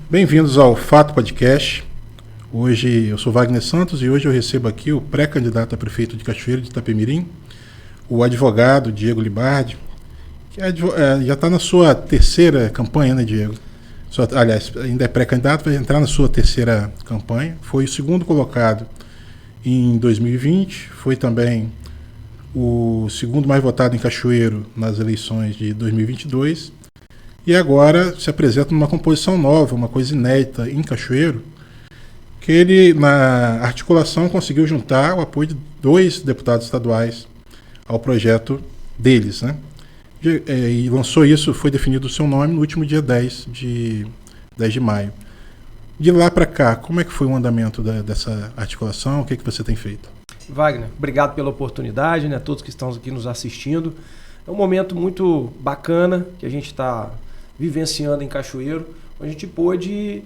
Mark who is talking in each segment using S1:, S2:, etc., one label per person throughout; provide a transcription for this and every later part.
S1: Bem-vindos ao Fato Podcast. Hoje eu sou Wagner Santos e hoje eu recebo aqui o pré-candidato a prefeito de Cachoeiro de Itapemirim, o advogado Diego Libardi, que já está na sua terceira campanha, né, Diego? Aliás, ainda é pré-candidato, vai entrar na sua terceira campanha. Foi o segundo colocado em 2020, foi também o segundo mais votado em Cachoeiro nas eleições de 2022 e agora se apresenta numa composição nova, uma coisa inédita em Cachoeiro, que ele, na articulação, conseguiu juntar o apoio de 2 deputados estaduais ao projeto deles, né? E lançou isso, foi definido o seu nome no último dia 10 de maio. De lá para cá, como é que foi o andamento dessa articulação? O que você tem feito?
S2: Wagner, obrigado pela oportunidade, né? Todos que estão aqui nos assistindo. É um momento muito bacana que a gente está vivenciando em Cachoeiro. A gente pôde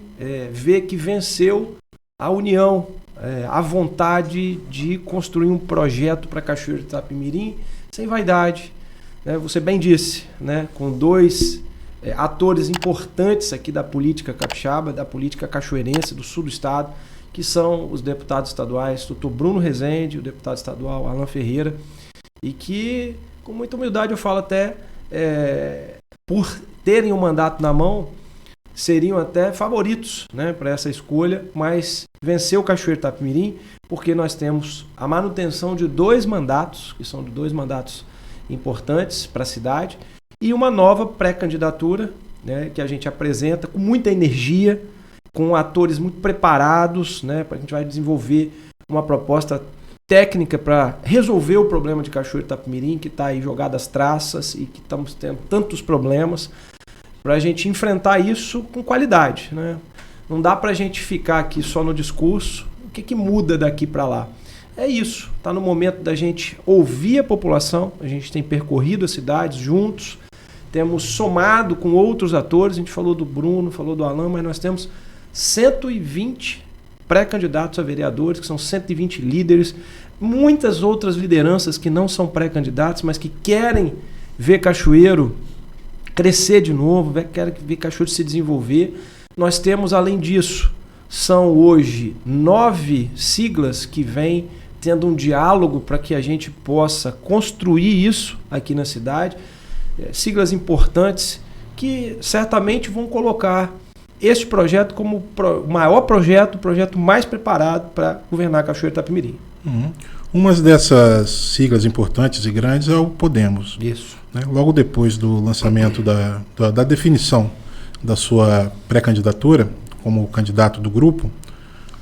S2: ver que venceu a união, a vontade de construir um projeto para Cachoeiro de Itapemirim sem vaidade. Você bem disse, né? Com 2 atores importantes aqui da política capixaba, da política cachoeirense do sul do estado, que são os deputados estaduais, Dr. Bruno Rezende, o deputado estadual Alan Ferreira, e que, com muita humildade, eu falo até, por terem um mandato na mão, seriam até favoritos, né, para essa escolha, mas venceu o Cachoeiro de Itapemirim porque nós temos a manutenção de 2 mandatos, que são 2 mandatos importantes para a cidade, e uma nova pré-candidatura, né, que a gente apresenta com muita energia, com atores muito preparados, né, a gente vai desenvolver uma proposta técnica para resolver o problema de Cachoeiro de Itapemirim, que está aí jogado às traças e que estamos tendo tantos problemas, para a gente enfrentar isso com qualidade, né? Não dá para a gente ficar aqui só no discurso. O que muda daqui para lá? É isso, está no momento da gente ouvir a população. A gente tem percorrido as cidades juntos, temos somado com outros atores. A gente falou do Bruno, falou do Alan, mas nós temos 120 pré-candidatos a vereadores, que são 120 líderes, muitas outras lideranças que não são pré-candidatos, mas que querem ver Cachoeiro crescer de novo, querem ver Cachoeiro se desenvolver. Nós temos, além disso, são hoje 9 siglas que vêm tendo um diálogo para que a gente possa construir isso aqui na cidade. Siglas importantes que certamente vão colocar este projeto como o maior projeto, o projeto mais preparado para governar Cachoeiro de Itapemirim.
S1: Uma dessas siglas importantes e grandes é o Podemos.
S2: Isso.
S1: Né? Logo depois do lançamento da definição da sua pré-candidatura como candidato do grupo,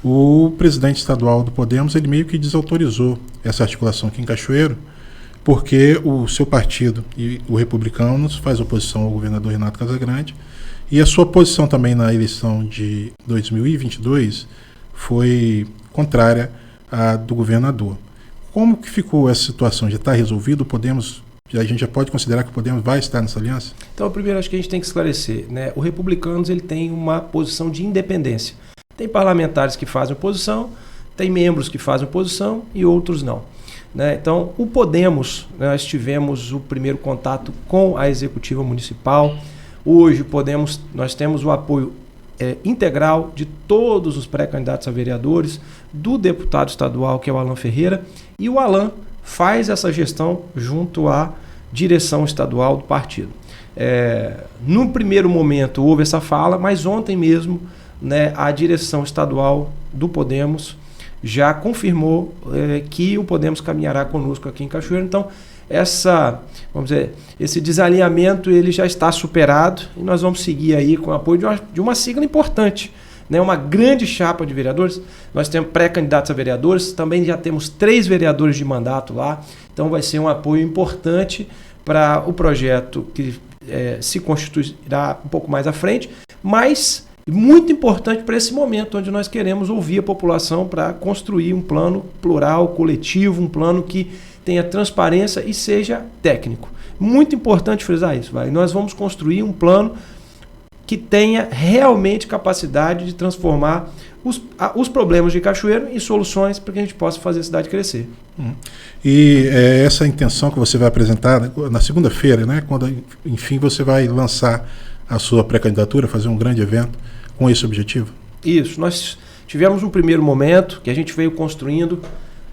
S1: o presidente estadual do Podemos ele meio que desautorizou essa articulação aqui em Cachoeiro, porque o seu partido e o Republicanos faz oposição ao governador Renato Casagrande, e a sua posição também na eleição de 2022 foi contrária à do governador. Como que ficou essa situação? Já está resolvido? A gente já pode considerar que o Podemos vai estar nessa aliança?
S2: Então, primeiro, acho que a gente tem que esclarecer, né? O Republicanos ele tem uma posição de independência. Tem parlamentares que fazem oposição, tem membros que fazem oposição e outros não. Né? Então, o Podemos, nós tivemos o primeiro contato com a Executiva Municipal. Hoje, nós temos o apoio integral de todos os pré-candidatos a vereadores, do deputado estadual, que é o Alan Ferreira, e o Alan faz essa gestão junto à direção estadual do partido. No primeiro momento houve essa fala, mas ontem mesmo, né, a direção estadual do Podemos já confirmou que o Podemos caminhará conosco aqui em Cachoeiro. Então, esse desalinhamento ele já está superado e nós vamos seguir aí com o apoio de uma sigla importante, né, uma grande chapa de vereadores. Nós temos pré-candidatos a vereadores, também já temos 3 vereadores de mandato lá, então vai ser um apoio importante para o projeto que se constituirá um pouco mais à frente, mas muito importante para esse momento onde nós queremos ouvir a população para construir um plano plural, coletivo, um plano que tenha transparência e seja técnico. Muito importante frisar isso, vai. Nós vamos construir um plano que tenha realmente capacidade de transformar os problemas de Cachoeiro em soluções para que a gente possa fazer a cidade crescer.
S1: E essa intenção que você vai apresentar na segunda-feira, né, quando enfim você vai lançar a sua pré-candidatura, fazer um grande evento, com esse objetivo?
S2: Isso, nós tivemos um primeiro momento que a gente veio construindo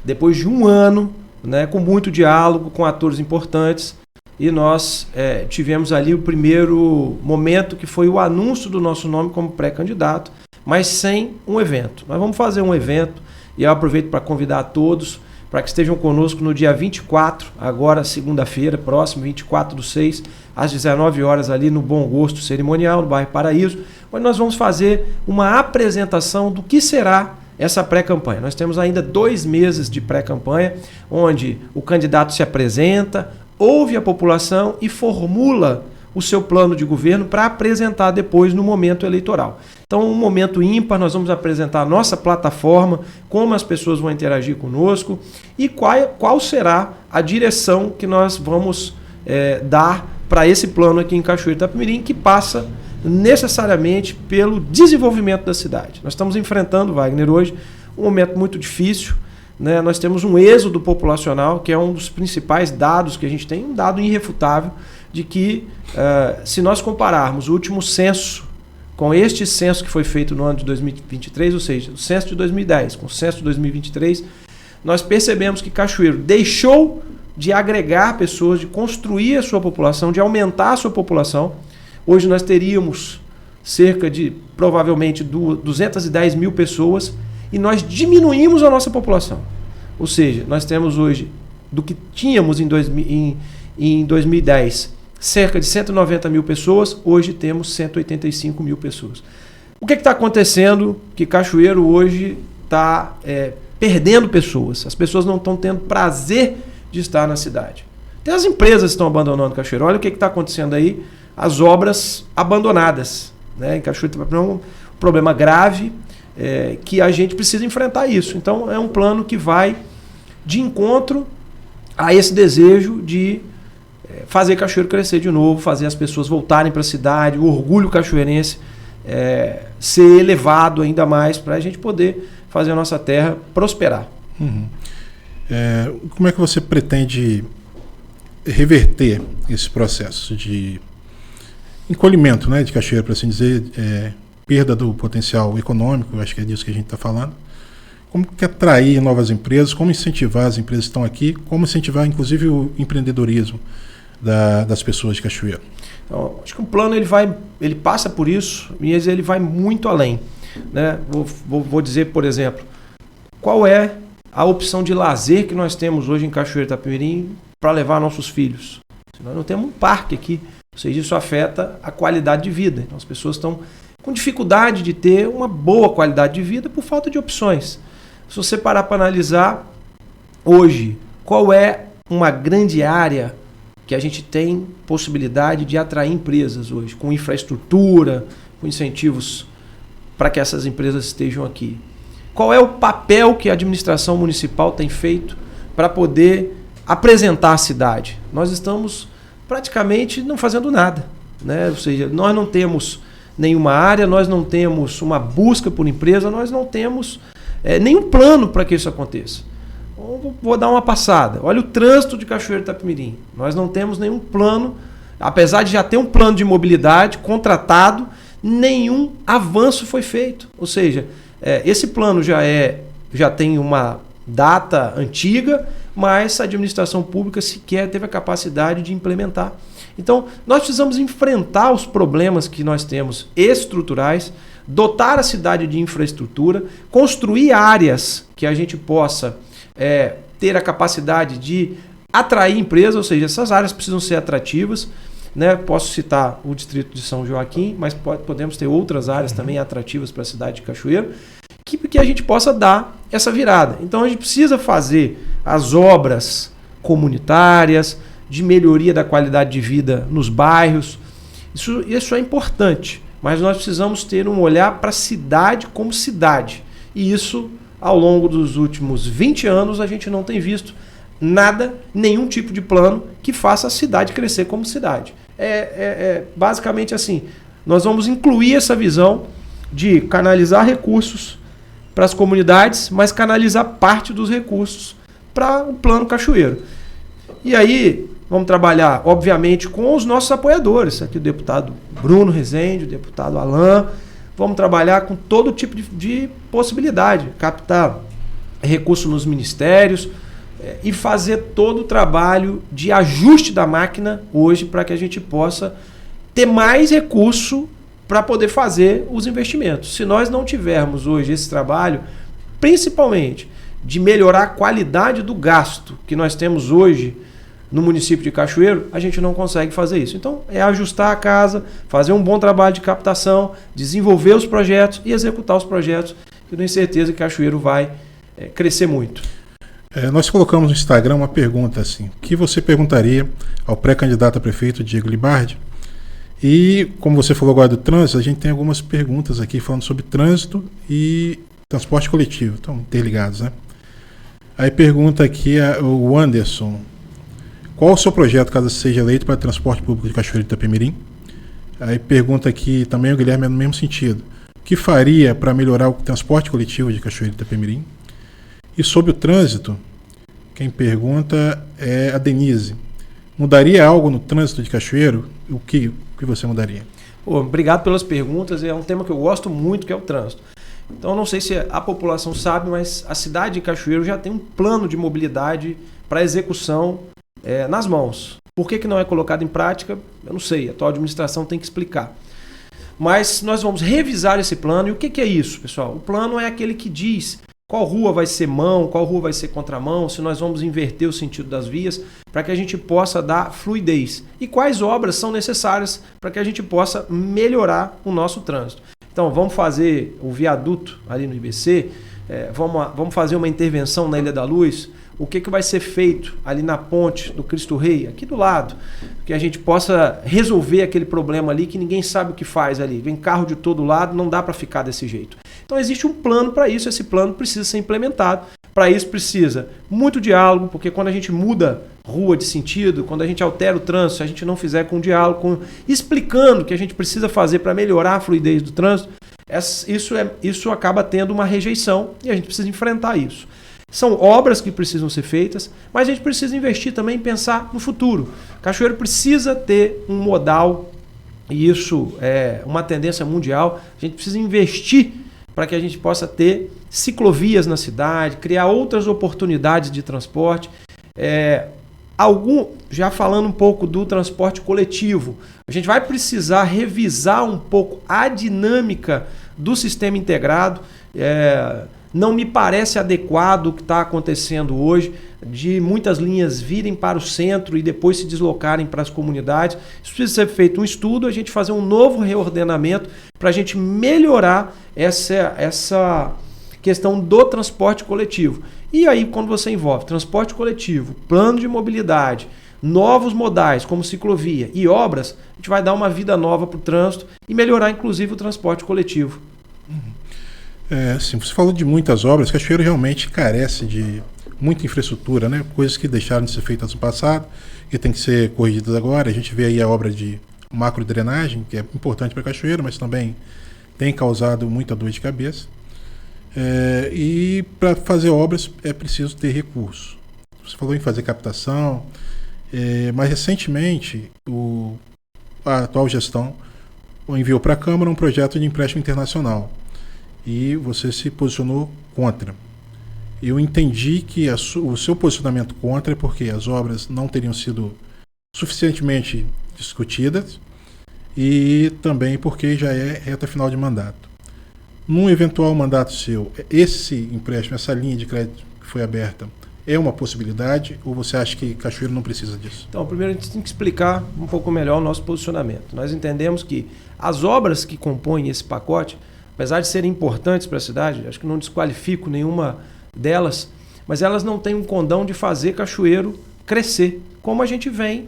S2: depois de um ano, né, com muito diálogo com atores importantes, e nós tivemos ali o primeiro momento que foi o anúncio do nosso nome como pré-candidato, mas sem um evento. Nós vamos fazer um evento e eu aproveito para convidar a todos para que estejam conosco no dia 24, agora segunda-feira, próximo, 24/6, às 19 horas ali no Bom Gosto Cerimonial, no bairro Paraíso, onde nós vamos fazer uma apresentação do que será essa pré-campanha. Nós temos ainda 2 meses de pré-campanha, onde o candidato se apresenta, ouve a população e formula o seu plano de governo para apresentar depois no momento eleitoral. Então, um momento ímpar, nós vamos apresentar a nossa plataforma, como as pessoas vão interagir conosco e qual será a direção que nós vamos dar para esse plano aqui em Cachoeiro de Itapemirim, que passa necessariamente pelo desenvolvimento da cidade. Nós estamos enfrentando, Wagner, hoje um momento muito difícil, né? Nós temos um êxodo populacional, que é um dos principais dados que a gente tem, um dado irrefutável, de que se nós compararmos o último censo com este censo que foi feito no ano de 2023, ou seja, o censo de 2010 com o censo de 2023, nós percebemos que Cachoeiro deixou de agregar pessoas, de construir a sua população, de aumentar a sua população. Hoje nós teríamos cerca de, provavelmente, 210 mil pessoas e nós diminuímos a nossa população. Ou seja, nós temos hoje, do que tínhamos em 2010, cerca de 190 mil pessoas, hoje temos 185 mil pessoas. O que está acontecendo que Cachoeiro hoje está perdendo pessoas? As pessoas não estão tendo prazer de estar na cidade. Até as empresas estão abandonando Cachoeiro. Olha o que está acontecendo aí, as obras abandonadas, né? Em Cachoeiro é um problema grave que a gente precisa enfrentar isso. Então é um plano que vai de encontro a esse desejo de fazer Cachoeiro crescer de novo, fazer as pessoas voltarem para a cidade, o orgulho cachoeirense ser elevado ainda mais para a gente poder fazer a nossa terra prosperar.
S1: Uhum. Como é que você pretende reverter esse processo de encolhimento, né, de Cachoeiro, para assim dizer, perda do potencial econômico? Eu acho que é disso que a gente está falando. Como que atrair novas empresas, como incentivar as empresas que estão aqui, como incentivar inclusive o empreendedorismo das pessoas de Cachoeiro?
S2: Então, acho que o plano ele passa por isso, mas ele vai muito além, né? Vou dizer, por exemplo, qual é a opção de lazer que nós temos hoje em Cachoeiro de Itapemirim para levar nossos filhos. Nós não temos um parque aqui, ou seja, isso afeta a qualidade de vida. Então as pessoas estão com dificuldade de ter uma boa qualidade de vida por falta de opções. Se você parar para analisar hoje, qual é uma grande área que a gente tem possibilidade de atrair empresas hoje, com infraestrutura, com incentivos para que essas empresas estejam aqui? Qual é o papel que a administração municipal tem feito para poder apresentar a cidade? Nós estamos praticamente não fazendo nada, né? Ou seja, nós não temos nenhuma área, nós não temos uma busca por empresa, nós não temos nenhum plano para que isso aconteça. Vou dar uma passada. Olha o trânsito de Cachoeiro de Itapemirim. Nós não temos nenhum plano, apesar de já ter um plano de mobilidade contratado, nenhum avanço foi feito. Ou seja, esse plano já tem uma data antiga, mas a administração pública sequer teve a capacidade de implementar. Então, nós precisamos enfrentar os problemas que nós temos estruturais, dotar a cidade de infraestrutura, construir áreas que a gente possa ter a capacidade de atrair empresas, ou seja, essas áreas precisam ser atrativas, né? Posso citar o distrito de São Joaquim, mas podemos ter outras áreas também atrativas para a cidade de Cachoeiro, que a gente possa dar essa virada. Então a gente precisa fazer as obras comunitárias, de melhoria da qualidade de vida nos bairros. Isso é importante, mas nós precisamos ter um olhar para a cidade como cidade. E isso, ao longo dos últimos 20 anos, a gente não tem visto nada, nenhum tipo de plano que faça a cidade crescer como cidade. Basicamente assim, nós vamos incluir essa visão de canalizar recursos para as comunidades, mas canalizar parte dos recursos para o Plano Cachoeiro. E aí, vamos trabalhar, obviamente, com os nossos apoiadores. Aqui o deputado Bruno Rezende, o deputado Alain, vamos trabalhar com todo tipo de possibilidade, captar recursos nos ministérios e fazer todo o trabalho de ajuste da máquina hoje para que a gente possa ter mais recurso para poder fazer os investimentos. Se nós não tivermos hoje esse trabalho, principalmente de melhorar a qualidade do gasto que nós temos hoje no município de Cachoeiro, a gente não consegue fazer isso. Então, é ajustar a casa, fazer um bom trabalho de captação, desenvolver os projetos e executar os projetos. Eu tenho certeza que Cachoeiro vai crescer muito.
S1: Nós colocamos no Instagram uma pergunta assim: o que você perguntaria ao pré-candidato a prefeito Diego Libardi? E, como você falou agora do trânsito, a gente tem algumas perguntas aqui falando sobre trânsito e transporte coletivo, estão interligados, né? Aí pergunta aqui o Anderson: qual o seu projeto, caso seja eleito, para transporte público de Cachoeiro de Itapemirim? Aí pergunta aqui também o Guilherme no mesmo sentido: o que faria para melhorar o transporte coletivo de Cachoeiro de Itapemirim? E sobre o trânsito, quem pergunta é a Denise: mudaria algo no trânsito de Cachoeiro? O que você mudaria?
S2: Obrigado pelas perguntas. É um tema que eu gosto muito, que é o trânsito. Então, não sei se a população sabe, mas a cidade de Cachoeiro já tem um plano de mobilidade para execução nas mãos. Por que não é colocado em prática? Eu não sei. A atual administração tem que explicar. Mas nós vamos revisar esse plano. E o que é isso, pessoal? O plano é aquele que diz qual rua vai ser mão, qual rua vai ser contramão, se nós vamos inverter o sentido das vias, para que a gente possa dar fluidez. E quais obras são necessárias para que a gente possa melhorar o nosso trânsito. Então, vamos fazer o viaduto ali no IBC, vamos fazer uma intervenção na Ilha da Luz. O que vai ser feito ali na ponte do Cristo Rei, aqui do lado, que a gente possa resolver aquele problema ali que ninguém sabe o que faz ali. Vem carro de todo lado, não dá para ficar desse jeito. Então existe um plano para isso, esse plano precisa ser implementado. Para isso precisa muito diálogo, porque quando a gente muda rua de sentido, quando a gente altera o trânsito, se a gente não fizer com diálogo, explicando o que a gente precisa fazer para melhorar a fluidez do trânsito, isso acaba tendo uma rejeição e a gente precisa enfrentar isso. São obras que precisam ser feitas, mas a gente precisa investir também em pensar no futuro. Cachoeiro precisa ter um modal, e isso é uma tendência mundial. A gente precisa investir para que a gente possa ter ciclovias na cidade, criar outras oportunidades de transporte. Já falando um pouco do transporte coletivo, a gente vai precisar revisar um pouco a dinâmica do sistema integrado. Não me parece adequado o que está acontecendo hoje, de muitas linhas virem para o centro e depois se deslocarem para as comunidades. Isso precisa ser feito um estudo, a gente fazer um novo reordenamento para a gente melhorar essa questão do transporte coletivo. E aí, quando você envolve transporte coletivo, plano de mobilidade, novos modais como ciclovia e obras, a gente vai dar uma vida nova para o trânsito e melhorar inclusive o transporte coletivo.
S1: Sim, você falou de muitas obras. Cachoeiro realmente carece de muita infraestrutura, né? Coisas que deixaram de ser feitas no passado e tem que ser corrigidas agora. A gente vê aí a obra de macrodrenagem, que é importante para Cachoeiro, mas também tem causado muita dor de cabeça. E para fazer obras é preciso ter recursos. Você falou em fazer captação, mas recentemente a atual gestão enviou para a Câmara um projeto de empréstimo internacional. E você se posicionou contra. Eu entendi que o seu posicionamento contra é porque as obras não teriam sido suficientemente discutidas e também porque já é reta final de mandato. Num eventual mandato seu, esse empréstimo, essa linha de crédito que foi aberta, é uma possibilidade ou você acha que Cachoeiro não precisa disso?
S2: Então, primeiro a gente tem que explicar um pouco melhor o nosso posicionamento. Nós entendemos que as obras que compõem esse pacote, apesar de serem importantes para a cidade, acho que não desqualifico nenhuma delas, mas elas não têm um condão de fazer Cachoeiro crescer, como a gente vem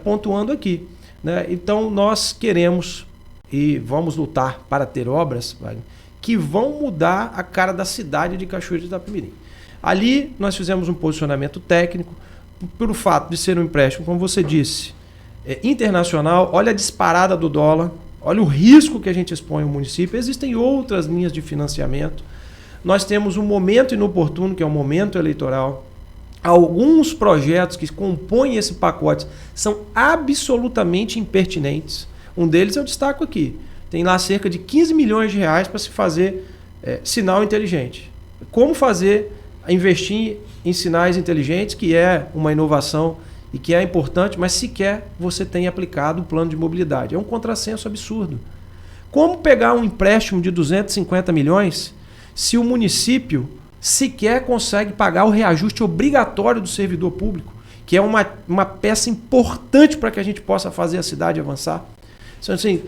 S2: pontuando aqui, né? Então nós queremos e vamos lutar para ter obras, Wagner, que vão mudar a cara da cidade de Cachoeiro de Itapemirim. Ali nós fizemos um posicionamento técnico, pelo fato de ser um empréstimo, como você disse, internacional. Olha a disparada do dólar, olha o risco que a gente expõe ao município. Existem outras linhas de financiamento. Nós temos um momento inoportuno, que é o momento eleitoral. Alguns projetos que compõem esse pacote são absolutamente impertinentes. Um deles eu destaco aqui. tem lá cerca de 15 milhões de reais para se fazer sinal inteligente. Como investir em sinais inteligentes, que é uma inovação e que é importante, mas sequer você tem aplicado o plano de mobilidade. É um contrassenso absurdo. Como pegar um empréstimo de 250 milhões se o município sequer consegue pagar o reajuste obrigatório do servidor público, que é uma peça importante para que a gente possa fazer a cidade avançar? Então, assim,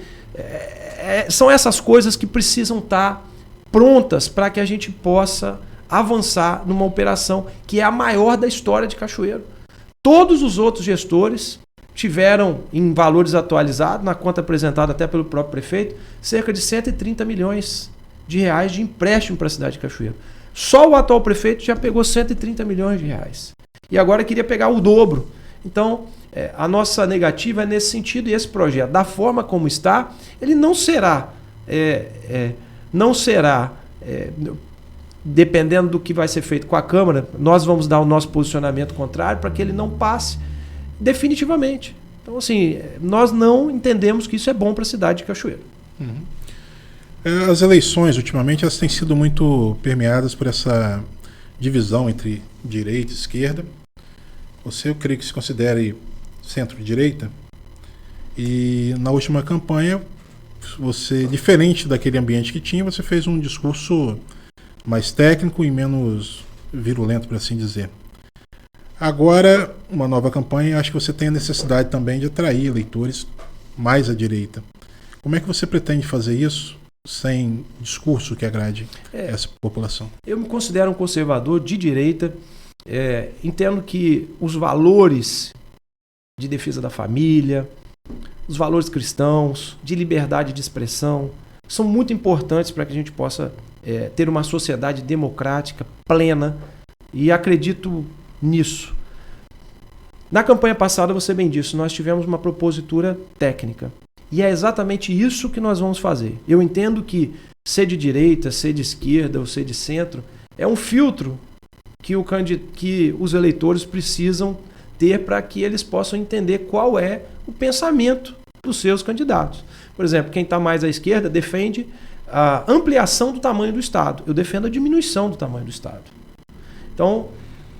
S2: são essas coisas que precisam estar prontas para que a gente possa avançar numa operação que é a maior da história de Cachoeiro. Todos os outros gestores tiveram, em valores atualizados, na conta apresentada até pelo próprio prefeito, cerca de 130 milhões de reais de empréstimo para a cidade de Cachoeiro. Só o atual prefeito já pegou 130 milhões de reais. E agora queria pegar o dobro. Então, a nossa negativa é nesse sentido, e esse projeto, da forma como está, ele não será, dependendo do que vai ser feito com a Câmara, nós vamos dar o nosso posicionamento contrário para que ele não passe definitivamente. Então, assim, nós não entendemos que isso é bom para a cidade de Cachoeiro.
S1: As eleições, ultimamente, elas têm sido muito permeadas por essa divisão entre direita e esquerda. Eu creio que se considere centro-direita. E na última campanha, você, diferente daquele ambiente que tinha, você fez um discurso mais técnico e menos virulento, por assim dizer. Agora, uma nova campanha, acho que você tem a necessidade também de atrair eleitores mais à direita. Como é que você pretende fazer isso sem discurso que agrade essa população?
S2: Eu me considero um conservador de direita, entendo que os valores de defesa da família, os valores cristãos, de liberdade de expressão, são muito importantes para que a gente possa ter uma sociedade democrática, plena, e acredito nisso. Na campanha passada, você bem disse, nós tivemos uma propositura técnica. E é exatamente isso que nós vamos fazer. Eu entendo que ser de direita, ser de esquerda ou ser de centro é um filtro que os eleitores precisam ter para que eles possam entender qual é o pensamento dos seus candidatos. Por exemplo, quem está mais à esquerda defende a ampliação do tamanho do Estado. Eu defendo a diminuição do tamanho do Estado. Então,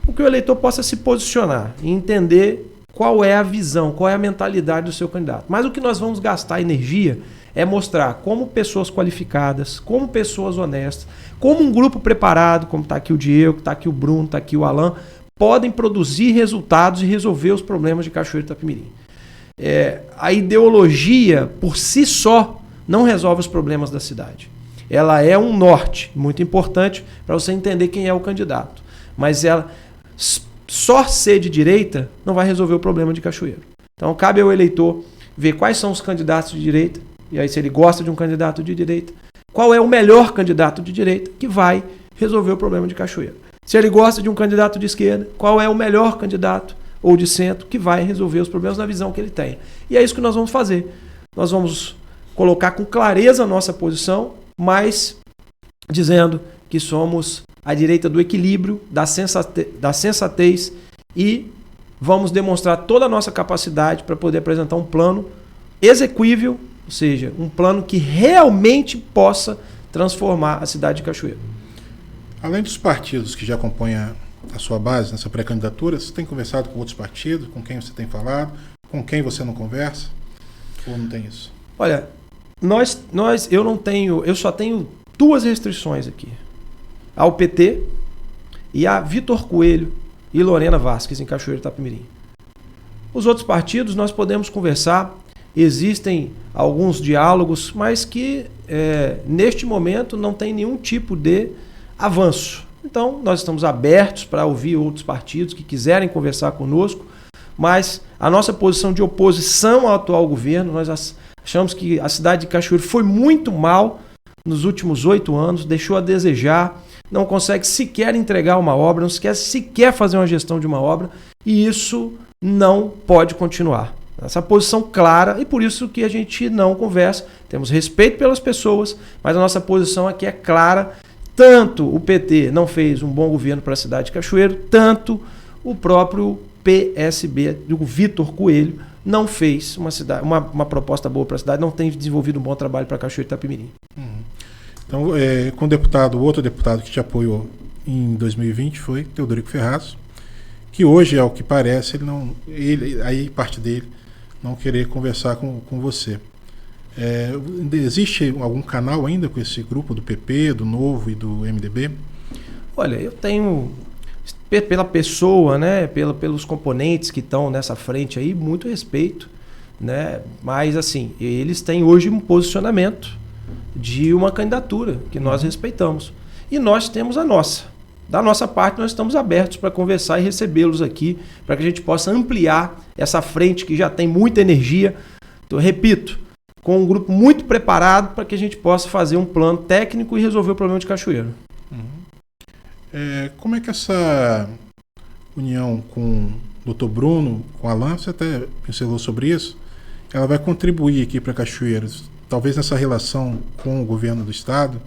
S2: o que o eleitor possa se posicionar e entender qual é a visão, qual é a mentalidade do seu candidato. Mas o que nós vamos gastar energia é mostrar como pessoas qualificadas, como pessoas honestas, como um grupo preparado, como está aqui o Diego, está aqui o Bruno, está aqui o Alan, podem produzir resultados e resolver os problemas de Cachoeiro de Itapemirim. A ideologia, por si só, não resolve os problemas da cidade. Ela é um norte muito importante para você entender quem é o candidato. Mas ela só ser de direita não vai resolver o problema de Cachoeiro. Então cabe ao eleitor ver quais são os candidatos de direita, e aí se ele gosta de um candidato de direita, qual é o melhor candidato de direita que vai resolver o problema de Cachoeiro. Se ele gosta de um candidato de esquerda, qual é o melhor candidato ou de centro que vai resolver os problemas na visão que ele tem. E é isso que nós vamos fazer. Nós vamos colocar com clareza a nossa posição, mas dizendo que somos a direita do equilíbrio, da sensatez, e vamos demonstrar toda a nossa capacidade para poder apresentar um plano execuível, ou seja, um plano que realmente possa transformar a cidade de Cachoeiro.
S1: Além dos partidos que já compõem a sua base nessa pré-candidatura, você tem conversado com outros partidos? Com quem você tem falado? Com quem você não conversa? Ou não tem isso?
S2: Olha, eu só tenho duas restrições aqui. Ao PT e a Vitor Coelho e Lorena Vasquez em Cachoeiro de Itapemirim. Os outros partidos nós podemos conversar, existem alguns diálogos, mas que neste momento não tem nenhum tipo de avanço. Então nós estamos abertos para ouvir outros partidos que quiserem conversar conosco, mas a nossa posição de oposição ao atual governo, nós achamos que a cidade de Cachoeiro foi muito mal nos últimos 8 anos, deixou a desejar, não consegue sequer entregar uma obra, não quer sequer fazer uma gestão de uma obra, e isso não pode continuar. Essa posição clara, e por isso que a gente não conversa, temos respeito pelas pessoas, mas a nossa posição aqui é clara. Tanto o PT não fez um bom governo para a cidade de Cachoeiro, tanto o próprio PSB do Vitor Coelho não fez uma proposta boa para a cidade, não tem desenvolvido um bom trabalho para Cachoeiro de Itapemirim.
S1: Então, com o outro deputado que te apoiou em 2020 foi Teodorico Ferraz, que hoje, ao que parece, aí parte dele não querer conversar com você. Existe algum canal ainda com esse grupo do PP, do Novo e do MDB?
S2: Olha, eu tenho, pela pessoa, né, pelos componentes que estão nessa frente aí, muito respeito, né? Mas assim, eles têm hoje um posicionamento de uma candidatura que nós respeitamos. E nós temos a nossa. Da nossa parte, nós estamos abertos para conversar e recebê-los aqui, para que a gente possa ampliar essa frente que já tem muita energia. Então, repito, com um grupo muito preparado para que a gente possa fazer um plano técnico e resolver o problema de Cachoeiro.
S1: Como é que essa união com o Dr. Bruno, com o Alan, você até pincelou sobre isso, ela vai contribuir aqui para Cachoeiro, talvez nessa relação com o governo do estado,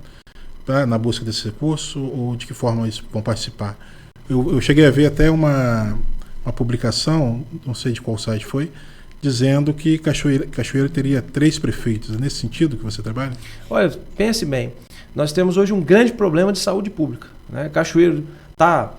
S1: na busca desse recurso, ou de que forma eles vão participar? Eu cheguei a ver até uma publicação, não sei de qual site foi, dizendo que Cachoeiro teria 3 prefeitos. É nesse sentido que você trabalha?
S2: Olha, pense bem, nós temos hoje um grande problema de saúde pública, né? Cachoeiro está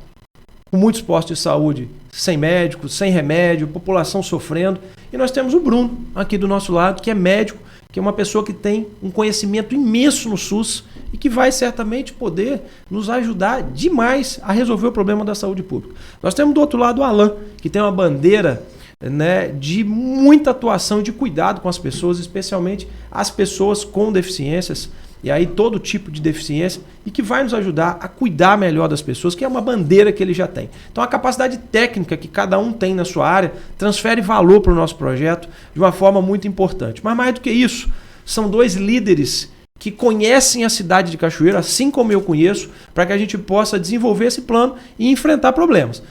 S2: com muitos postos de saúde sem médico, sem remédio, população sofrendo, e nós temos o Bruno aqui do nosso lado, que é médico, que é uma pessoa que tem um conhecimento imenso no SUS e que vai certamente poder nos ajudar demais a resolver o problema da saúde pública. Nós temos do outro lado o Alan, que tem uma bandeira, né, de muita atuação e de cuidado com as pessoas, especialmente as pessoas com deficiências, e aí todo tipo de deficiência, e que vai nos ajudar a cuidar melhor das pessoas, que é uma bandeira que ele já tem. Então a capacidade técnica que cada um tem na sua área transfere valor para o nosso projeto de uma forma muito importante. Mas mais do que isso, são 2 líderes que conhecem a cidade de Cachoeiro, assim como eu conheço, para que a gente possa desenvolver esse plano e enfrentar problemas.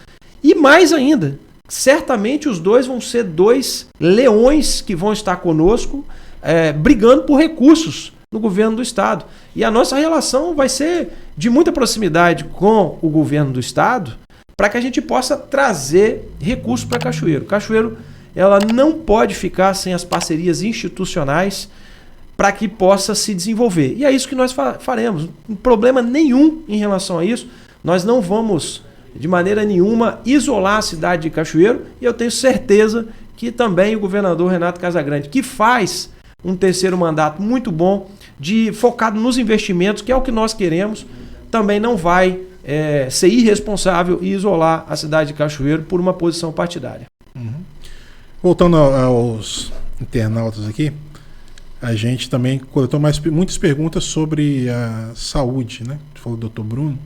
S2: E mais ainda, certamente os 2 vão ser 2 leões que vão estar conosco, brigando por recursos no governo do estado. E a nossa relação vai ser de muita proximidade com o governo do estado, para que a gente possa trazer recursos para Cachoeiro. Cachoeiro, ela não pode ficar sem as parcerias institucionais para que possa se desenvolver. E é isso que nós faremos. Não problema nenhum em relação a isso. Nós não vamos, de maneira nenhuma, isolar a cidade de Cachoeiro, e eu tenho certeza que também o governador Renato Casagrande, que faz um 3º mandato muito bom, focado nos investimentos, que é o que nós queremos, também não vai ser irresponsável e isolar a cidade de Cachoeiro por uma posição partidária.
S1: Voltando aos internautas aqui, a gente também coletou muitas perguntas sobre a saúde, né? Você falou do Dr. Bruno.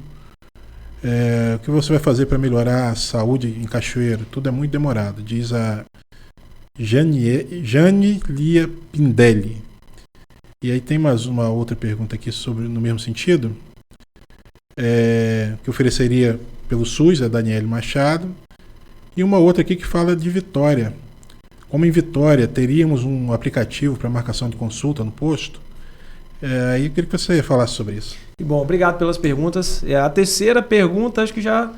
S1: O que você vai fazer para melhorar a saúde em Cachoeiro? Tudo é muito demorado, diz a Jane Lia Pindelli. E aí tem mais uma outra pergunta aqui no mesmo sentido, que ofereceria pelo SUS, a Daniele Machado, e uma outra aqui que fala de Vitória. Como em Vitória teríamos um aplicativo para marcação de consulta no posto, aí eu queria que você falasse sobre isso.
S2: Bom, obrigado pelas perguntas. A terceira pergunta acho que já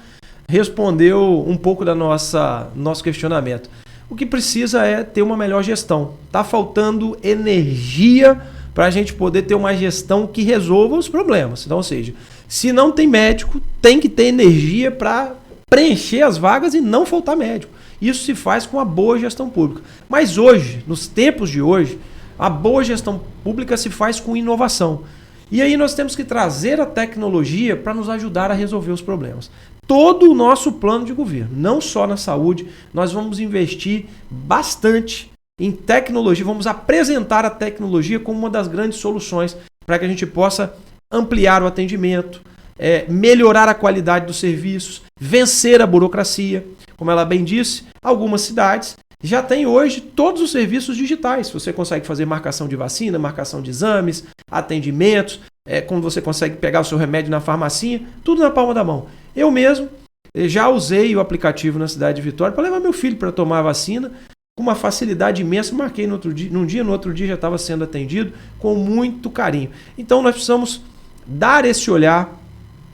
S2: respondeu um pouco da nosso questionamento. O que precisa é ter uma melhor gestão. Está faltando energia para a gente poder ter uma gestão que resolva os problemas. Então, ou seja, se não tem médico, tem que ter energia para preencher as vagas e não faltar médico. Isso se faz com a boa gestão pública. Mas hoje, nos tempos de hoje, a boa gestão pública se faz com inovação. E aí nós temos que trazer a tecnologia para nos ajudar a resolver os problemas. Todo o nosso plano de governo, não só na saúde, nós vamos investir bastante em tecnologia, vamos apresentar a tecnologia como uma das grandes soluções para que a gente possa ampliar o atendimento, melhorar a qualidade dos serviços, vencer a burocracia. Como ela bem disse, algumas cidades já têm hoje todos os serviços digitais. Você consegue fazer marcação de vacina, marcação de exames, atendimentos, como você consegue pegar o seu remédio na farmacinha, tudo na palma da mão. Eu mesmo já usei o aplicativo na cidade de Vitória para levar meu filho para tomar a vacina com uma facilidade imensa. Marquei no outro dia já estava sendo atendido com muito carinho. Então nós precisamos dar esse olhar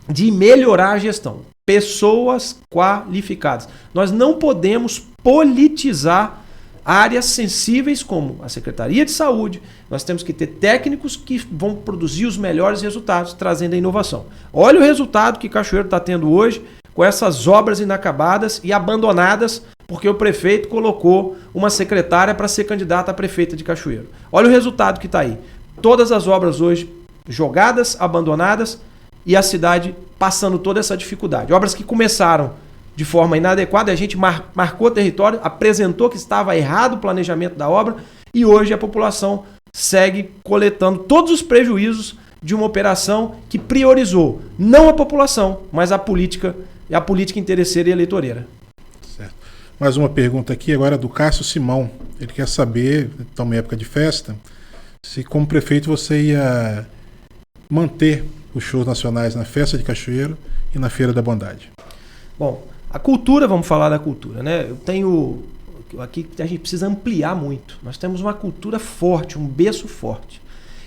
S2: de melhorar a gestão. Pessoas qualificadas. Nós não podemos politizar áreas sensíveis como a Secretaria de Saúde. Nós temos que ter técnicos que vão produzir os melhores resultados, trazendo a inovação. Olha o resultado que Cachoeiro está tendo hoje com essas obras inacabadas e abandonadas, porque o prefeito colocou uma secretária para ser candidata a prefeita de Cachoeiro. Olha o resultado que está aí. Todas as obras hoje jogadas, abandonadas, e a cidade passando toda essa dificuldade. Obras que começaram de forma inadequada, a gente marcou o território, apresentou que estava errado o planejamento da obra, e hoje a população segue coletando todos os prejuízos de uma operação que priorizou não a população, mas a política interesseira e eleitoreira.
S1: Certo. Mais uma pergunta aqui agora do Cássio Simão. Ele quer saber, estamos em época de festa, se como prefeito você ia manter os shows nacionais na Festa de Cachoeiro e na Feira da Bondade.
S2: Bom, a cultura, vamos falar da cultura, né? Eu tenho aqui, a gente precisa ampliar muito. Nós temos uma cultura forte, um berço forte.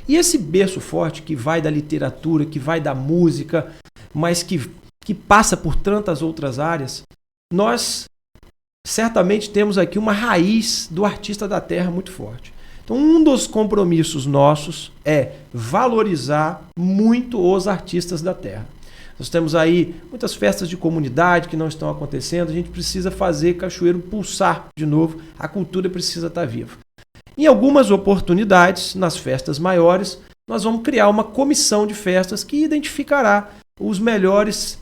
S2: E esse berço forte que vai da literatura, que vai da música, mas que passa por tantas outras áreas, nós certamente temos aqui uma raiz do artista da terra muito forte. Então, um dos compromissos nossos é valorizar muito os artistas da terra. Nós temos aí muitas festas de comunidade que não estão acontecendo, a gente precisa fazer Cachoeiro pulsar de novo, a cultura precisa estar viva. Em algumas oportunidades, nas festas maiores, nós vamos criar uma comissão de festas que identificará os melhores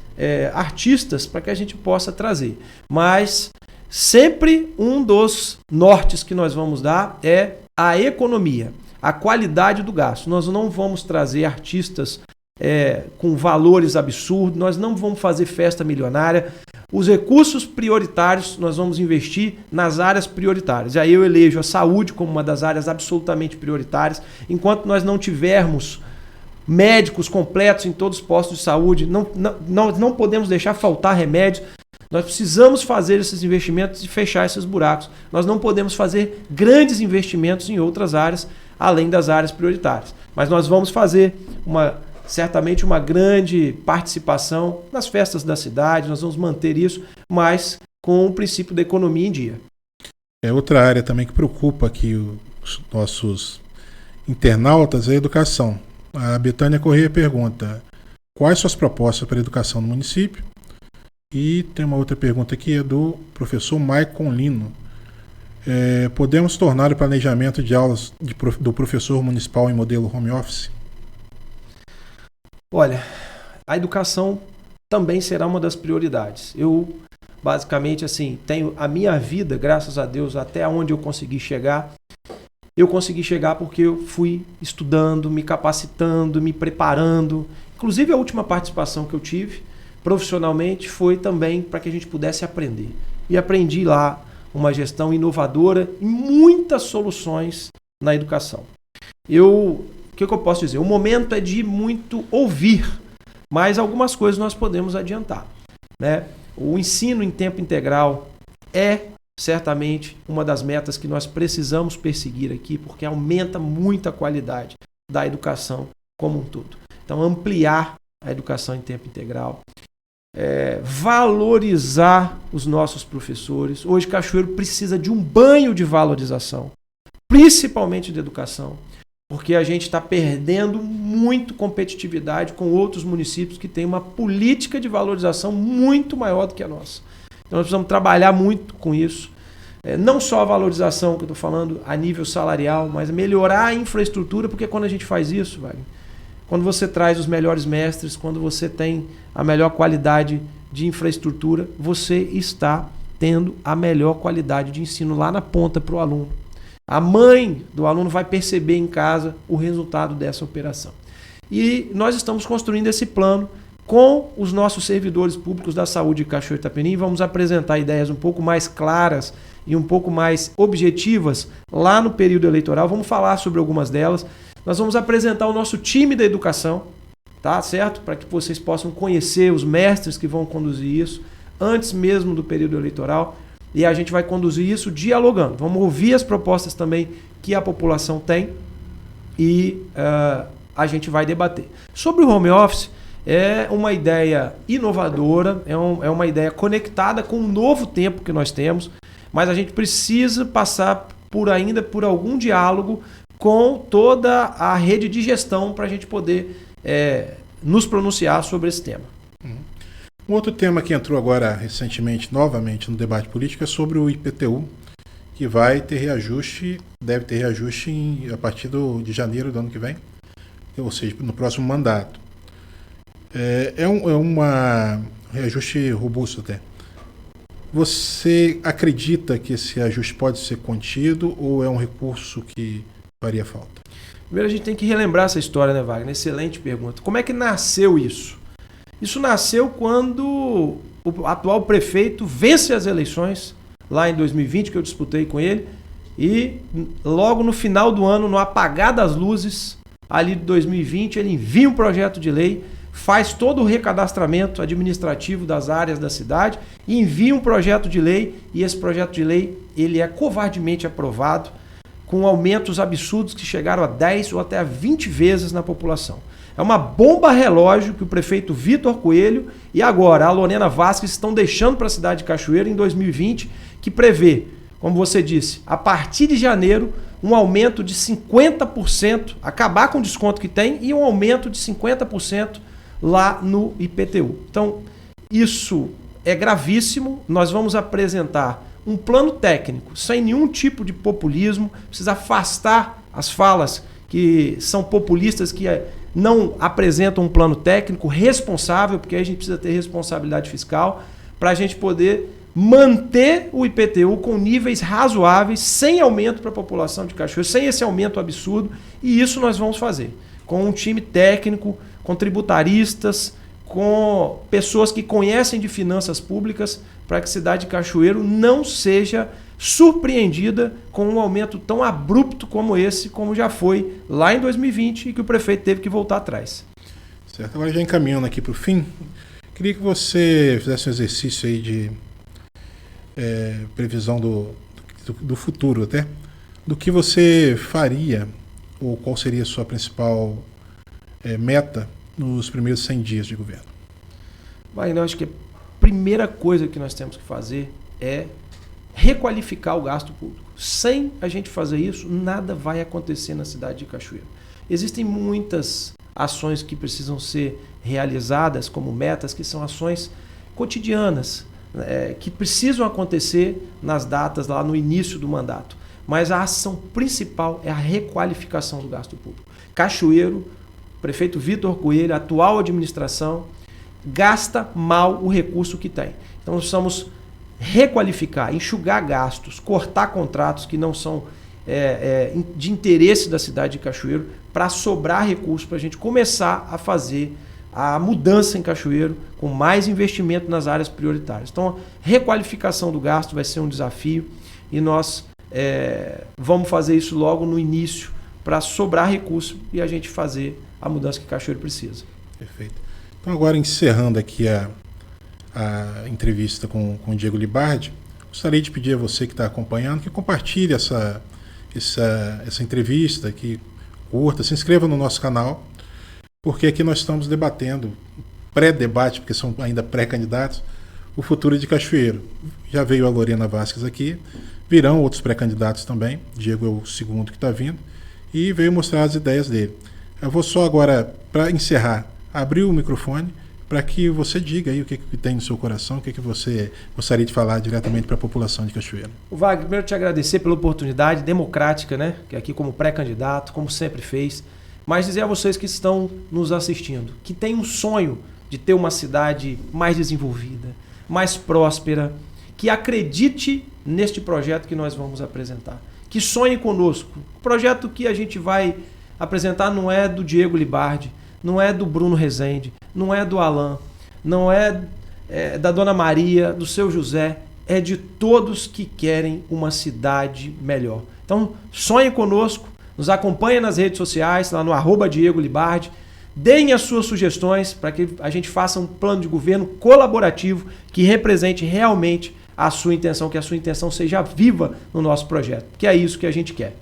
S2: artistas para que a gente possa trazer. Mas sempre um dos nortes que nós vamos dar é a economia, a qualidade do gasto. Nós não vamos trazer artistas com valores absurdos, nós não vamos fazer festa milionária. Os recursos prioritários nós vamos investir nas áreas prioritárias. E aí eu elejo a saúde como uma das áreas absolutamente prioritárias. Enquanto nós não tivermos médicos completos em todos os postos de saúde, não podemos deixar faltar remédios. Nós precisamos fazer esses investimentos e fechar esses buracos. Nós não podemos fazer grandes investimentos em outras áreas, além das áreas prioritárias. Mas nós vamos fazer certamente uma grande participação nas festas da cidade, nós vamos manter isso, mas com o princípio da economia em dia.
S1: Outra área também que preocupa aqui os nossos internautas é a educação. A Betânia Corrêa pergunta: quais suas propostas para a educação no município? E tem uma outra pergunta aqui, é do professor Maicon Lino. Podemos tornar o planejamento de aulas do professor municipal em modelo home office?
S2: Olha, a educação também será uma das prioridades. Eu, basicamente, assim, tenho a minha vida, graças a Deus, até onde eu consegui chegar. Eu consegui chegar porque eu fui estudando, me capacitando, me preparando. Inclusive, a última participação que eu tive profissionalmente foi também para que a gente pudesse aprender. E aprendi lá uma gestão inovadora e muitas soluções na educação. O que eu posso dizer? O momento é de muito ouvir, mas algumas coisas nós podemos adiantar, né? O ensino em tempo integral é certamente uma das metas que nós precisamos perseguir aqui, porque aumenta muito a qualidade da educação como um todo. Então, ampliar a educação em tempo integral, valorizar os nossos professores. Hoje, Cachoeiro precisa de um banho de valorização, principalmente de educação, porque a gente está perdendo muito competitividade com outros municípios que têm uma política de valorização muito maior do que a nossa. Então, nós precisamos trabalhar muito com isso. Não só a valorização que eu estou falando a nível salarial, mas melhorar a infraestrutura, porque quando a gente faz isso, quando você traz os melhores mestres, quando você tem a melhor qualidade de infraestrutura, você está tendo a melhor qualidade de ensino lá na ponta para o aluno. A mãe do aluno vai perceber em casa o resultado dessa operação. E nós estamos construindo esse plano com os nossos servidores públicos da saúde de Cachoeiro de Itapemirim. Vamos apresentar ideias um pouco mais claras e um pouco mais objetivas lá no período eleitoral. Vamos falar sobre algumas delas. Nós vamos apresentar o nosso time da educação, tá certo? Para que vocês possam conhecer os mestres que vão conduzir isso antes mesmo do período eleitoral. E a gente vai conduzir isso dialogando. Vamos ouvir as propostas também que a população tem e a gente vai debater. Sobre o home office, é uma ideia inovadora, é uma ideia conectada com o novo tempo que nós temos, mas a gente precisa passar ainda por algum diálogo com toda a rede de gestão para a gente poder nos pronunciar sobre esse tema.
S1: Um outro tema que entrou agora recentemente, novamente, no debate político é sobre o IPTU, que vai ter reajuste, deve ter reajuste a partir de janeiro do ano que vem, ou seja, no próximo mandato. É um reajuste robusto até. Você acredita que esse ajuste pode ser contido ou é um recurso que faria falta?
S2: Primeiro a gente tem que relembrar essa história, né, Wagner? Excelente pergunta. Como é que nasceu isso? Isso nasceu quando o atual prefeito vence as eleições, lá em 2020, que eu disputei com ele, e logo no final do ano, no apagar das luzes, ali de 2020, ele envia um projeto de lei, faz todo o recadastramento administrativo das áreas da cidade, e envia um projeto de lei, e esse projeto de lei ele é covardemente aprovado, com aumentos absurdos que chegaram a 10 ou até a 20 vezes na população. É uma bomba relógio que o prefeito Vitor Coelho e agora a Lorena Vasquez estão deixando para a cidade de Cachoeiro em 2020, que prevê, como você disse, a partir de janeiro, um aumento de 50%, acabar com o desconto que tem, e um aumento de 50% lá no IPTU. Então, isso é gravíssimo. Nós vamos apresentar um plano técnico, sem nenhum tipo de populismo, precisa afastar as falas que são populistas, que não apresentam um plano técnico responsável, porque aí a gente precisa ter responsabilidade fiscal, para a gente poder manter o IPTU com níveis razoáveis, sem aumento para a população de Cachoeiro, sem esse aumento absurdo, e isso nós vamos fazer com um time técnico, com tributaristas, com pessoas que conhecem de finanças públicas, para que a cidade de Cachoeiro não seja surpreendida com um aumento tão abrupto como esse, como já foi lá em 2020 e que o prefeito teve que voltar atrás.
S1: Certo, agora já encaminhando aqui para o fim, queria que você fizesse um exercício aí de previsão do futuro até, do que você faria ou qual seria a sua principal meta nos primeiros 100 dias de governo.
S2: Eu acho que a primeira coisa que nós temos que fazer é requalificar o gasto público. Sem a gente fazer isso, nada vai acontecer na cidade de Cachoeiro. Existem muitas ações que precisam ser realizadas como metas, que são ações cotidianas, que precisam acontecer nas datas lá no início do mandato. Mas a ação principal é a requalificação do gasto público. Cachoeiro, prefeito Vitor Coelho, a atual administração, gasta mal o recurso que tem. Então, nós precisamos requalificar, enxugar gastos, cortar contratos que não são de interesse da cidade de Cachoeiro, para sobrar recursos para a gente começar a fazer a mudança em Cachoeiro com mais investimento nas áreas prioritárias. Então, a requalificação do gasto vai ser um desafio e nós vamos fazer isso logo no início para sobrar recurso e a gente fazer a mudança que Cachoeiro precisa.
S1: Perfeito. Então, agora encerrando aqui a entrevista com o Diego Libardi, gostaria de pedir a você que está acompanhando que compartilhe essa entrevista, que curta, se inscreva no nosso canal, porque aqui nós estamos debatendo, pré-debate, porque são ainda pré-candidatos, o futuro de Cachoeiro. Já veio a Lorena Vasquez aqui, virão outros pré-candidatos também, Diego é o segundo que está vindo, e veio mostrar as ideias dele. Eu vou só agora, para encerrar, abrir o microfone para que você diga aí o que tem no seu coração, o que você gostaria de falar diretamente para a população de Cachoeiro.
S2: Wagner, primeiro te agradecer pela oportunidade democrática, né? Que aqui como pré-candidato, como sempre fez, mas dizer a vocês que estão nos assistindo, que tem um sonho de ter uma cidade mais desenvolvida, mais próspera, que acredite neste projeto que nós vamos apresentar, que sonhe conosco. O projeto que a gente vai apresentar não é do Diego Libardi, não é do Bruno Rezende, não é do Alan, não é da Dona Maria, do seu José, é de todos que querem uma cidade melhor. Então, sonhe conosco, nos acompanhe nas redes sociais, lá no @Diego Libardi, deem as suas sugestões para que a gente faça um plano de governo colaborativo que represente realmente a sua intenção, que a sua intenção seja viva no nosso projeto, que é isso que a gente quer.